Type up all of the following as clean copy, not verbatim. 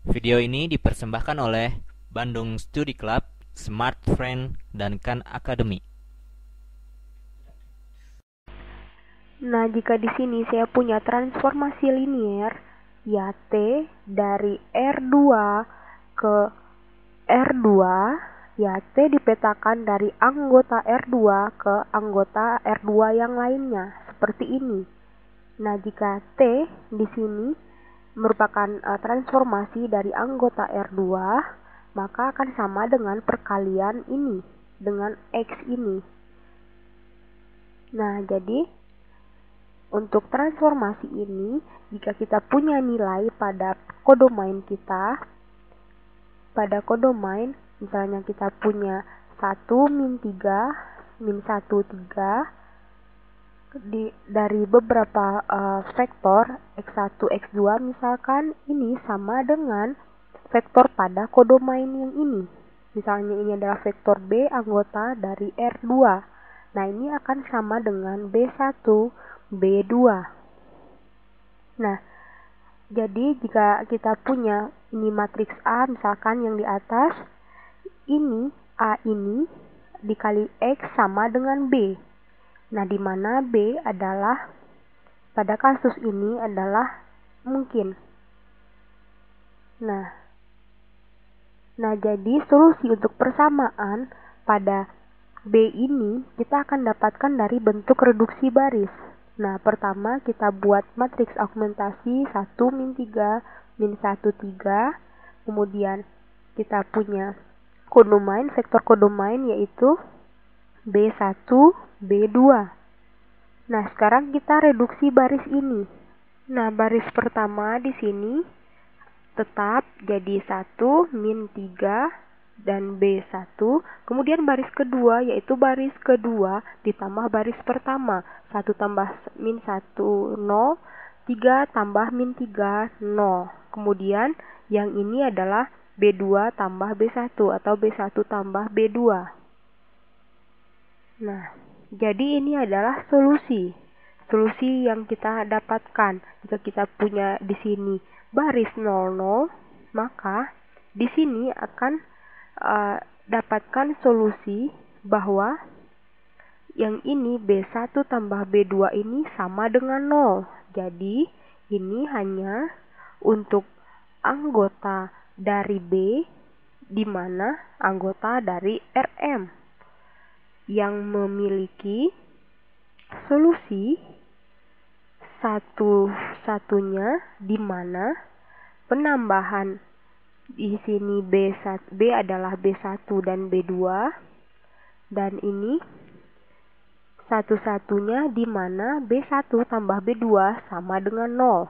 Video ini dipersembahkan oleh Bandung Study Club, Smart Friend, dan Khan Academy. Nah, jika di sini saya punya transformasi linier, ya T dari R2 ke R2, ya T dipetakan dari anggota R2 ke anggota R2 yang lainnya, seperti ini. Nah, jika T di sini merupakan transformasi dari anggota R2, maka akan sama dengan perkalian ini, dengan X ini. Nah, jadi untuk transformasi ini, jika kita punya nilai pada kodomain kita, pada kodomain misalnya kita punya 1 min 3, min 1, 3, dari beberapa vektor x1, x2 misalkan ini sama dengan vektor pada kodomain yang ini. Misalnya ini adalah vektor B anggota dari R2. Nah, ini akan sama dengan B1, B2. Nah, jadi jika kita punya ini matriks A misalkan yang di atas, ini A ini dikali X sama dengan B. Nah, di mana B adalah pada kasus ini adalah mungkin. Nah, jadi solusi untuk persamaan pada B ini kita akan dapatkan dari bentuk reduksi baris. Nah, pertama kita buat matriks augmentasi 1 min 3 min 1 3. Kemudian kita punya kodomain, vektor kodomain yaitu B1 B2. Nah, sekarang kita reduksi baris ini. Nah, baris pertama di sini tetap jadi 1 min 3 dan B1. Kemudian baris kedua yaitu baris kedua ditambah baris pertama. 1 tambah min 1 0, 3 tambah min 3 0. Kemudian yang ini adalah B2 tambah B1 atau B1 tambah B2. Nah, jadi ini adalah solusi. Solusi yang kita dapatkan jika kita punya di sini baris 00, maka di sini akan dapatkan solusi bahwa yang ini B1 tambah B2 ini sama dengan 0. Jadi, ini hanya untuk anggota dari B, di mana anggota dari Rm yang memiliki solusi satu-satunya di mana penambahan di sini B adalah B1 dan B2, dan ini satu-satunya di mana B1 tambah B2 sama dengan 0.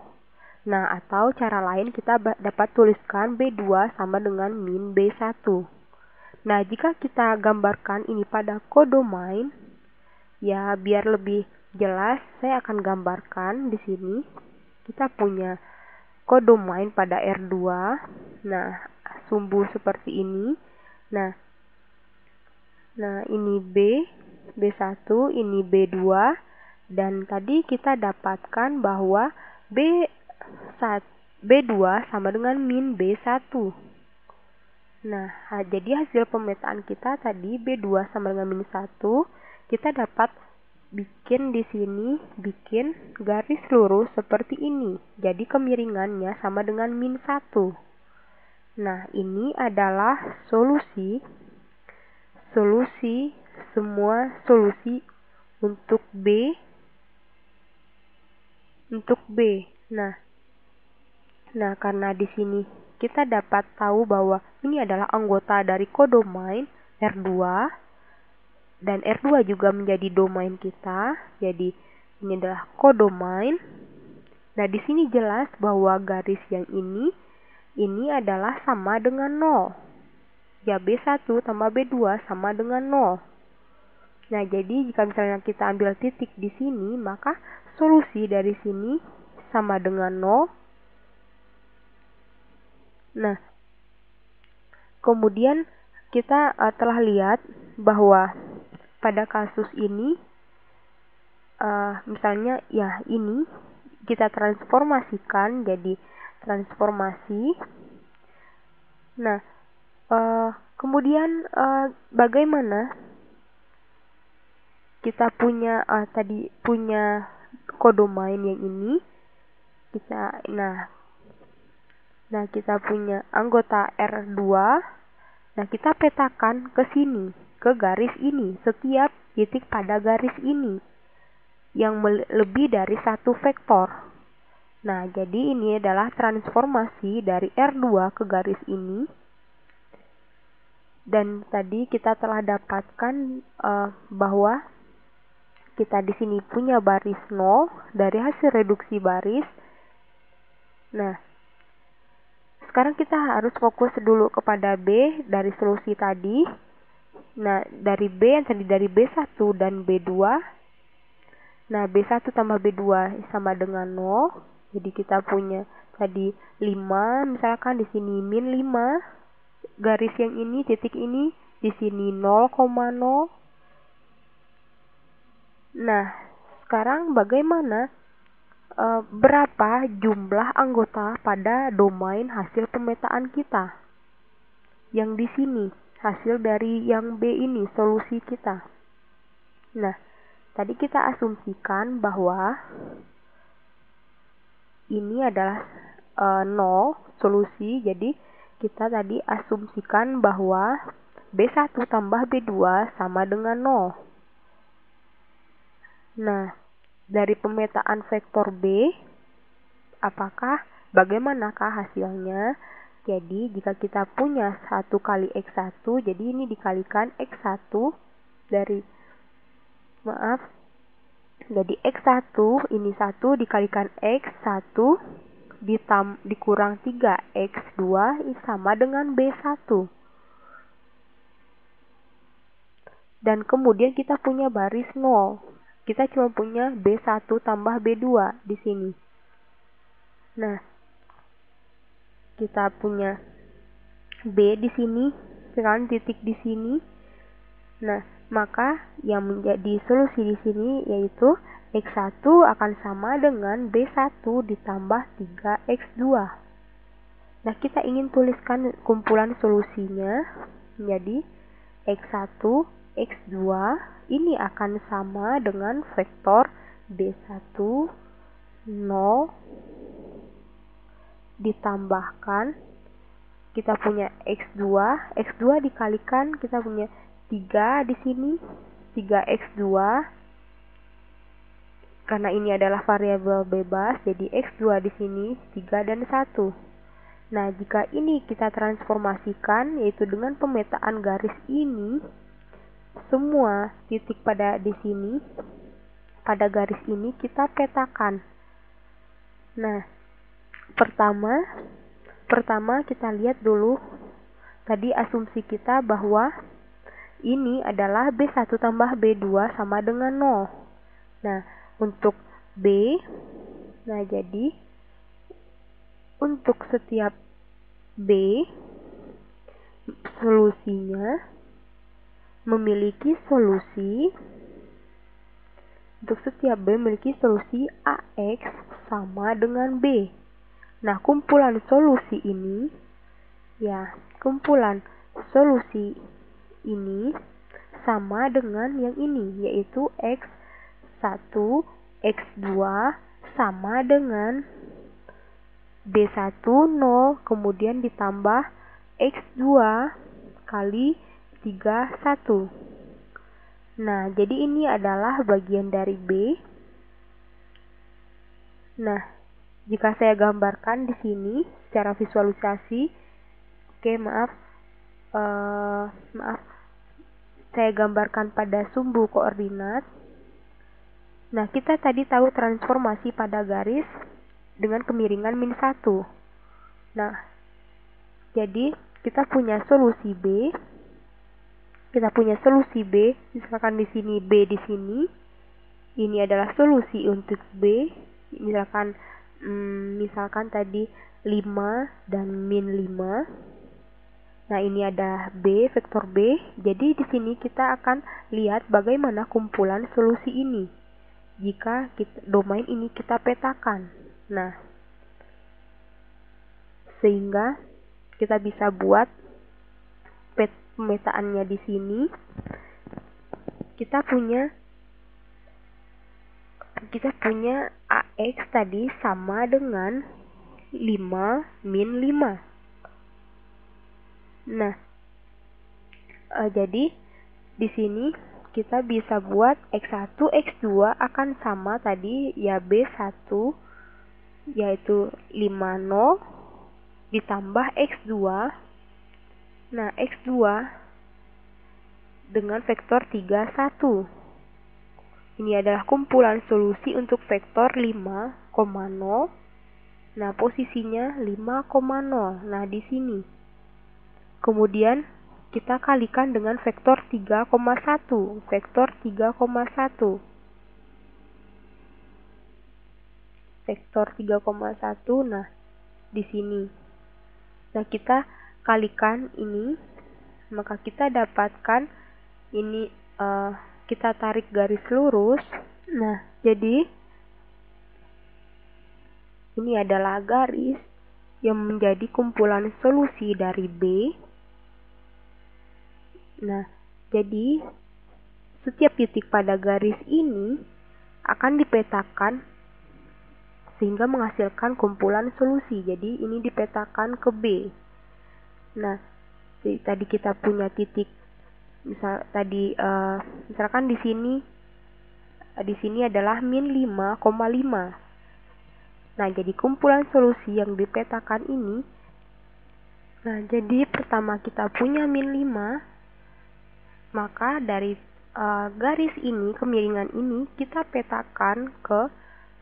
Nah, atau cara lain kita dapat tuliskan B2 sama dengan min B1. Nah, jika kita gambarkan ini pada kodomain, ya biar lebih jelas saya akan gambarkan di sini. Kita punya kodomain pada R2. Nah, sumbu seperti ini. Nah, ini B1, ini B2, dan tadi kita dapatkan bahwa B2 sama dengan min B1. Nah, jadi hasil pemetaan kita tadi B2 sama dengan min 1, kita dapat bikin di sini garis lurus seperti ini. Jadi kemiringannya sama dengan min 1. Nah, ini adalah solusi semua solusi untuk B. Nah, karena di sini kita dapat tahu bahwa ini adalah anggota dari kodomain R2 dan R2 juga menjadi domain kita. Jadi ini adalah kodomain. Nah, di sini jelas bahwa garis yang ini adalah sama dengan 0. Ya, B1 tambah B2 sama dengan 0. Nah, jadi jika misalnya kita ambil titik di sini, maka solusi dari sini sama dengan 0. Nah, kemudian kita telah lihat bahwa pada kasus ini, misalnya ya ini kita transformasikan jadi transformasi Nah, kemudian bagaimana kita punya tadi punya kodomain yang ini kita punya anggota R2. Nah, kita petakan ke sini, ke garis ini, setiap titik pada garis ini yang lebih dari satu vektor. Nah, jadi ini adalah transformasi dari R2 ke garis ini. Dan tadi kita telah dapatkan bahwa kita di sini punya baris 0 dari hasil reduksi baris. Nah, sekarang kita harus fokus dulu kepada B dari solusi tadi. Nah, dari B yang tadi dari B1 dan B2. Nah, B1 tambah B2 sama dengan 0. Jadi kita punya tadi 5, misalkan di sini min 5. Garis yang ini, titik ini, di sini 0,0. Nah, sekarang bagaimana berapa jumlah anggota pada domain hasil pemetaan kita? Yang di sini, hasil dari yang B ini, solusi kita. Nah, tadi kita asumsikan bahwa ini adalah 0 solusi, jadi kita tadi asumsikan bahwa B1 tambah B2 sama dengan 0. Nah, dari pemetaan vektor B, bagaimanakah hasilnya? Jadi, jika kita punya 1 kali X1, jadi ini dikalikan X1 jadi X1 ini 1 dikalikan X1 dikurang 3 X2 sama dengan B1. Dan kemudian kita punya baris 0. Kita cuma punya B1 tambah B2 di sini. Nah, kita punya B di sini, sekarang titik di sini. Nah, maka yang menjadi solusi di sini yaitu X1 akan sama dengan B1 ditambah 3X2. Nah, kita ingin tuliskan kumpulan solusinya. Jadi, X1, X2 ini akan sama dengan vektor B1, 0, ditambahkan kita punya X2 dikalikan kita punya 3 di sini, 3X2. Karena ini adalah variabel bebas, jadi X2 di sini 3 dan 1. Nah, jika ini kita transformasikan, yaitu dengan pemetaan garis ini, semua titik pada garis ini kita petakan. Nah, pertama kita lihat dulu tadi asumsi kita bahwa ini adalah B1 tambah B2 sama dengan 0. Nah, untuk B, jadi untuk setiap B solusinya memiliki solusi AX sama dengan B. Nah, kumpulan solusi ini sama dengan yang ini, yaitu X1, X2 sama dengan B1 0, kemudian ditambah X2 kali 3, 1. Nah, jadi ini adalah bagian dari B. Nah, jika saya gambarkan di sini secara visualisasi, saya gambarkan pada sumbu koordinat. Nah, kita tadi tahu transformasi pada garis dengan kemiringan min 1. Nah, jadi kita punya solusi B. Misalkan di sini B di sini. Ini adalah solusi untuk B. Misalkan tadi 5 dan min 5. Nah, ini ada B, vektor B. Jadi di sini kita akan lihat bagaimana kumpulan solusi ini jika domain ini kita petakan. Nah, sehingga kita bisa buat pemetaannya di sini. Kita punya AX tadi sama dengan 5 min 5. Nah, jadi di sini kita bisa buat X1, X2 akan sama tadi ya B1 yaitu 50 ditambah X2. Nah, X2 dengan vektor 31. Ini adalah kumpulan solusi untuk vektor 5,0. Nah, posisinya 5,0. Nah, di sini. Kemudian kita kalikan dengan vektor 3,1. Vektor 3,1. Vektor 3,1. Nah, di sini. Nah, kita kalikan ini, maka kita dapatkan ini, kita tarik garis lurus. Nah, jadi ini adalah garis yang menjadi kumpulan solusi dari B. Nah, jadi setiap titik pada garis ini akan dipetakan sehingga menghasilkan kumpulan solusi. Jadi ini dipetakan ke B. Nah, tadi kita punya titik, misalkan di sini adalah min 5,5. Nah, jadi kumpulan solusi yang dipetakan ini. Nah, jadi pertama kita punya min 5, maka dari garis ini, kemiringan ini kita petakan ke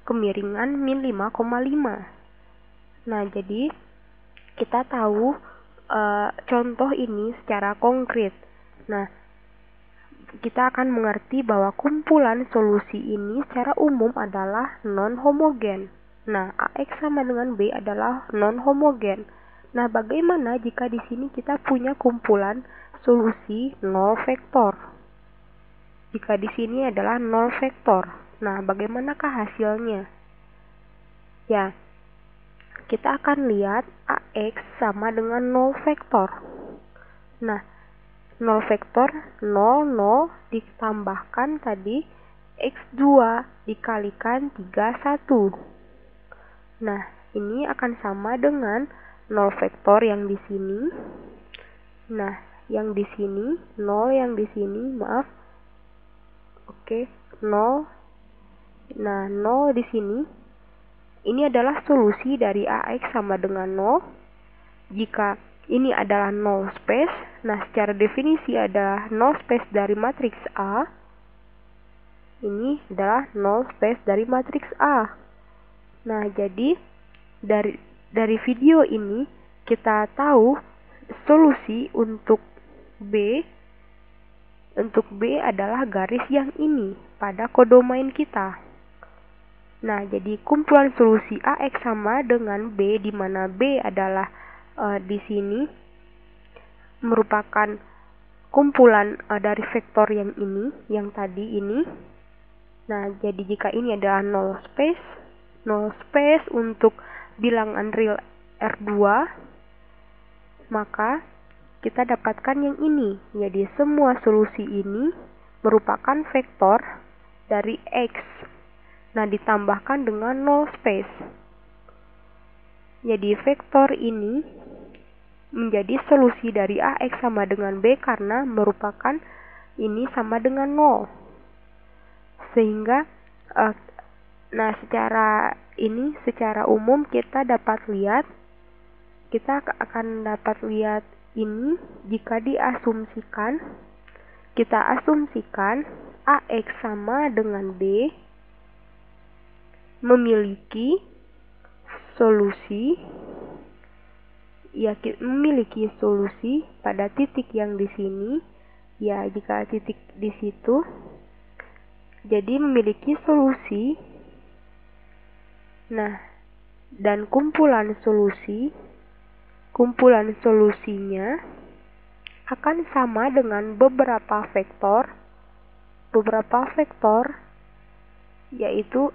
kemiringan min 5,5. Nah, jadi kita tahu contoh ini secara konkret. Nah, kita akan mengerti bahwa kumpulan solusi ini secara umum adalah non-homogen. Nah, AX sama dengan B adalah non-homogen. Nah, bagaimana jika di sini kita punya kumpulan solusi 0 vektor? Jika di sini adalah 0 vektor. Nah, bagaimanakah hasilnya? Ya, kita akan lihat AX sama dengan 0 vektor. Nah, 0 vektor 0, 0 ditambahkan tadi X2 dikalikan 31. Nah, ini akan sama dengan 0 vektor yang di sini. Nah, yang di sini 0, yang di sini maaf. Oke, 0. Nah, 0 di sini. Ini adalah solusi dari AX sama dengan 0. Jika ini adalah null space, nah secara definisi adalah null space dari matriks A. Ini adalah null space dari matriks A. Nah, jadi dari video ini kita tahu solusi untuk B adalah garis yang ini pada kodomain kita. Nah, jadi kumpulan solusi AX sama dengan B, di mana B adalah di sini merupakan kumpulan dari vektor yang ini, yang tadi ini. Nah, jadi jika ini adalah null space untuk bilangan real R2, maka kita dapatkan yang ini. Jadi semua solusi ini merupakan vektor dari X. Nah, ditambahkan dengan null space. Jadi vektor ini menjadi solusi dari AX sama dengan B karena merupakan ini sama dengan 0. Sehingga nah secara umum kita akan dapat lihat ini jika kita asumsikan AX sama dengan B memiliki solusi pada titik yang di sini, ya jika titik di situ, jadi memiliki solusi. Nah, dan kumpulan solusinya akan sama dengan beberapa vektor yaitu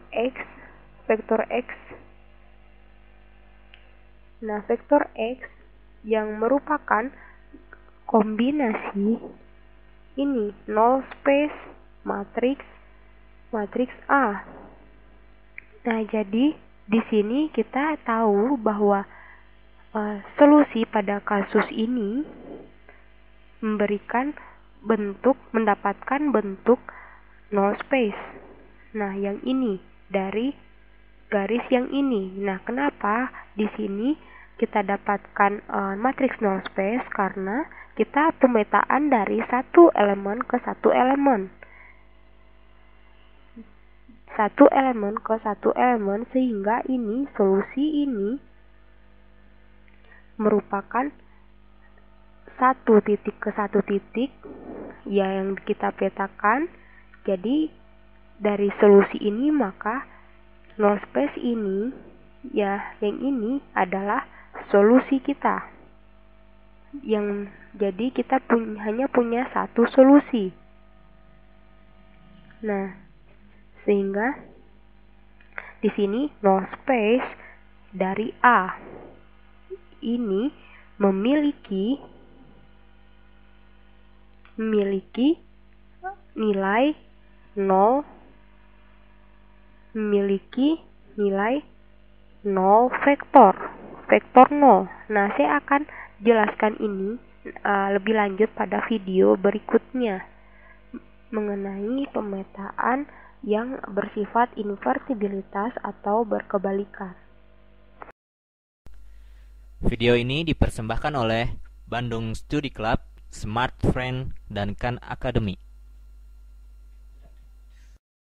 vektor X. Nah, vektor X yang merupakan kombinasi ini null space matriks A. Nah, jadi di sini kita tahu bahwa solusi pada kasus ini mendapatkan bentuk null space. Nah, yang ini dari garis yang ini. Nah, kenapa di sini kita dapatkan matriks null space? Karena kita pemetaan dari satu elemen ke satu elemen. Satu elemen ke satu elemen, sehingga ini solusi ini merupakan satu titik ke satu titik yang kita petakan. Jadi dari solusi ini maka null space ini yang ini adalah solusi kita. Yang jadi kita hanya punya satu solusi. Nah, sehingga di sini null space dari A ini memiliki nilai 0, vektor 0. Nah, saya akan jelaskan ini lebih lanjut pada video berikutnya mengenai pemetaan yang bersifat inversibilitas atau berkebalikan. Video ini dipersembahkan oleh Bandung Studi Club, Smart Friend, dan Khan Academy.